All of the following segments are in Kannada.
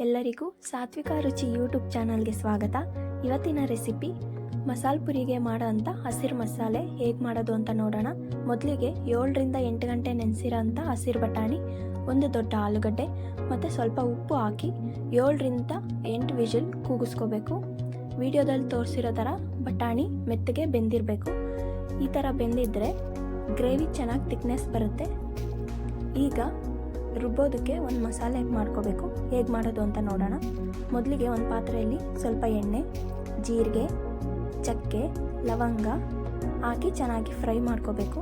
ಎಲ್ಲರಿಗೂ ಸಾತ್ವಿಕ ರುಚಿ ಯೂಟ್ಯೂಬ್ ಚಾನಲ್ಗೆ ಸ್ವಾಗತ. ಇವತ್ತಿನ ರೆಸಿಪಿ ಮಸಾಲೆ ಪುರಿಗೆ ಮಾಡೋಂಥ ಹಸಿರು ಮಸಾಲೆ ಹೇಗೆ ಮಾಡೋದು ಅಂತ ನೋಡೋಣ. ಮೊದಲಿಗೆ 7 ರಿಂದ 8 ಗಂಟೆ ನೆನೆಸಿರೋಂಥ ಹಸಿರು ಬಟಾಣಿ, ಒಂದು ದೊಡ್ಡ ಆಲೂಗಡ್ಡೆ ಮತ್ತು ಸ್ವಲ್ಪ ಉಪ್ಪು ಹಾಕಿ 7 ರಿಂದ 8 ವಿಜಿಲ್ ಕೂಗಿಸ್ಕೋಬೇಕು. ವಿಡಿಯೋದಲ್ಲಿ ತೋರಿಸಿರೋ ಥರ ಬಟಾಣಿ ಮೆತ್ತಗೆ ಬೆಂದಿರಬೇಕು. ಈ ಥರ ಬೆಂದಿದ್ದರೆ ಗ್ರೇವಿ ಚೆನ್ನಾಗಿ ಥಿಕ್ನೆಸ್ ಬರುತ್ತೆ. ಈಗ ರುಬ್ಬೋದಕ್ಕೆ ಒಂದು ಮಸಾಲೆ ಮಾಡ್ಕೋಬೇಕು. ಹೇಗೆ ಮಾಡೋದು ಅಂತ ನೋಡೋಣ. ಮೊದಲಿಗೆ ಒಂದು ಪಾತ್ರೆಯಲ್ಲಿ ಸ್ವಲ್ಪ ಎಣ್ಣೆ, ಜೀರಿಗೆ, ಚಕ್ಕೆ, ಲವಂಗ ಹಾಕಿ ಚೆನ್ನಾಗಿ ಫ್ರೈ ಮಾಡ್ಕೋಬೇಕು.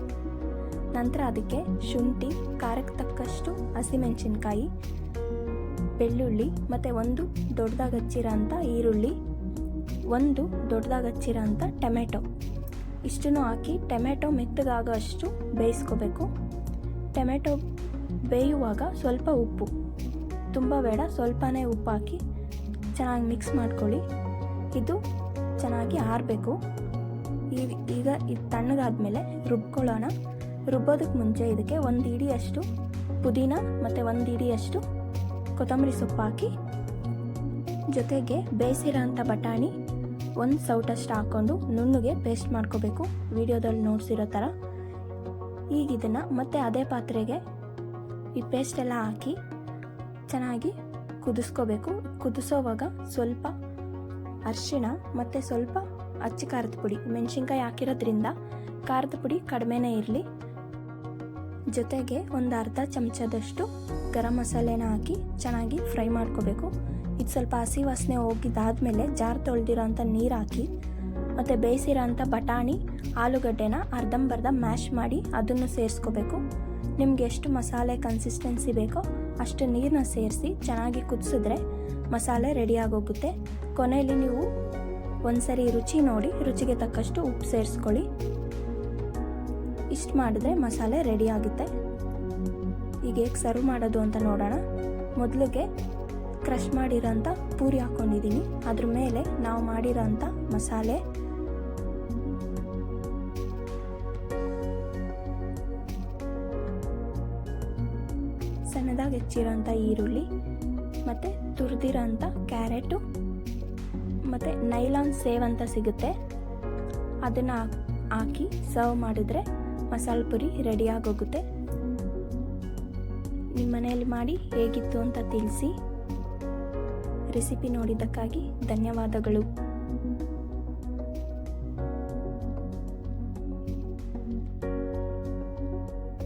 ನಂತರ ಅದಕ್ಕೆ ಶುಂಠಿ, ಖಾರಕ್ಕೆ ತಕ್ಕಷ್ಟು ಹಸಿಮೆಣಸಿನ್ಕಾಯಿ, ಬೆಳ್ಳುಳ್ಳಿ ಮತ್ತು ಒಂದು ದೊಡ್ಡದಾಗಿ ಹಚ್ಚಿರೋಂಥ ಈರುಳ್ಳಿ, ಒಂದು ದೊಡ್ಡದಾಗಿ ಹಚ್ಚಿರೋಂಥ ಟೊಮೆಟೊ ಇಷ್ಟನ್ನು ಹಾಕಿ ಟೊಮೆಟೊ ಮೆತ್ತಗಾಗೋ ಅಷ್ಟು ಬೇಯಿಸ್ಕೋಬೇಕು. ಟೊಮೆಟೊ ಬೇಯುವಾಗ ಸ್ವಲ್ಪ ಉಪ್ಪು, ತುಂಬ ಬೇಡ, ಸ್ವಲ್ಪನೇ ಉಪ್ಪು ಹಾಕಿ ಚೆನ್ನಾಗಿ ಮಿಕ್ಸ್ ಮಾಡ್ಕೊಳ್ಳಿ. ಇದು ಚೆನ್ನಾಗಿ ಆರಬೇಕು. ಈಗ ಇದು ತಣ್ಣಗಾದ್ಮೇಲೆ ರುಬ್ಕೊಳ್ಳೋಣ. ರುಬ್ಬೋದಕ್ಕೆ ಮುಂಚೆ ಇದಕ್ಕೆ 1 ಹಿಡಿಯಷ್ಟು ಪುದೀನ ಮತ್ತು 1 ಹಿಡಿಯಷ್ಟು ಕೊತ್ತಂಬರಿ ಸೊಪ್ಪು ಹಾಕಿ, ಜೊತೆಗೆ ಬೇಯಿಸಿರೋಂಥ ಬಟಾಣಿ 1 ಸೌಟಷ್ಟು ಹಾಕ್ಕೊಂಡು ನುಣ್ಣಗೆ ಪೇಸ್ಟ್ ಮಾಡ್ಕೋಬೇಕು, ವಿಡಿಯೋದಲ್ಲಿ ನೋಡಿಸಿರೋ ಥರ. ಈಗ ಇದನ್ನು ಮತ್ತೆ ಅದೇ ಪಾತ್ರೆಗೆ ಈ ಪೇಸ್ಟೆಲ್ಲ ಹಾಕಿ ಚೆನ್ನಾಗಿ ಕುದಿಸ್ಕೋಬೇಕು. ಕುದಿಸೋವಾಗ ಸ್ವಲ್ಪ ಅರಿಶಿಣ ಮತ್ತು ಸ್ವಲ್ಪ ಅಚ್ಚ ಖಾರದ ಪುಡಿ, ಮೆಣಸಿನ್ಕಾಯಿ ಹಾಕಿರೋದ್ರಿಂದ ಖಾರದ ಪುಡಿ ಕಡಿಮೆನೇ ಇರಲಿ. ಜೊತೆಗೆ ಒಂದು ಅರ್ಧ ಚಮಚದಷ್ಟು ಗರಂ ಮಸಾಲೆನ ಹಾಕಿ ಚೆನ್ನಾಗಿ ಫ್ರೈ ಮಾಡ್ಕೋಬೇಕು. ಇದು ಸ್ವಲ್ಪ ಹಸಿ ವಾಸನೆ ಹೋಗಿದ್ದಾದಮೇಲೆ ಜಾರ್ ತೊಳೆದಿರೋಂಥ ನೀರು ಹಾಕಿ ಮತ್ತು ಬೇಯಿಸಿರೋಂಥ ಬಟಾಣಿ, ಆಲೂಗಡ್ಡೆನ ಅರ್ಧಂಬರ್ಧ ಮ್ಯಾಶ್ ಮಾಡಿ ಅದನ್ನು ಸೇರಿಸ್ಕೋಬೇಕು. ನಿಮ್ಗೆ ಎಷ್ಟು ಮಸಾಲೆ ಕನ್ಸಿಸ್ಟೆನ್ಸಿ ಬೇಕೋ ಅಷ್ಟು ನೀರನ್ನ ಸೇರಿಸಿ ಚೆನ್ನಾಗಿ ಕುದಿಸಿದ್ರೆ ಮಸಾಲೆ ರೆಡಿಯಾಗೋಗುತ್ತೆ. ಕೊನೆಯಲ್ಲಿ ನೀವು ಒಂದ್ಸರಿ ರುಚಿ ನೋಡಿ, ರುಚಿಗೆ ತಕ್ಕಷ್ಟು ಉಪ್ಪು ಸೇರಿಸ್ಕೊಳ್ಳಿ. ಇಷ್ಟು ಮಾಡಿದ್ರೆ ಮಸಾಲೆ ರೆಡಿ ಆಗುತ್ತೆ. ಈಗ ಹೇಗೆ ಸರ್ವ್ ಮಾಡೋದು ಅಂತ ನೋಡೋಣ. ಮೊದಲಿಗೆ ಕ್ರಷ್ ಮಾಡಿರೋಂಥ ಪೂರಿ ಹಾಕ್ಕೊಂಡಿದ್ದೀನಿ. ಅದ್ರ ಮೇಲೆ ನಾವು ಮಾಡಿರೋಂಥ ಮಸಾಲೆ, ಸಣ್ಣದಾಗಿ ಹೆಚ್ಚಿರೋಂಥ ಈರುಳ್ಳಿ ಮತ್ತು ತುರಿದಿರೋಂಥ ಕ್ಯಾರೆಟು ಮತ್ತು ನೈಲಾನ್ ಸೇವ್ ಅಂತ ಸಿಗುತ್ತೆ, ಅದನ್ನು ಹಾಕಿ ಸರ್ವ್ ಮಾಡಿದ್ರೆ ಮಸಾಲೆ ಪುರಿ ರೆಡಿಯಾಗೋಗುತ್ತೆ. ನಿಮ್ಮ ಮನೆಯಲ್ಲಿ ಮಾಡಿ ಹೇಗಿತ್ತು ಅಂತ ತಿಳಿಸಿ. ರೆಸಿಪಿ ನೋಡಿದ್ದಕ್ಕಾಗಿ ಧನ್ಯವಾದಗಳು.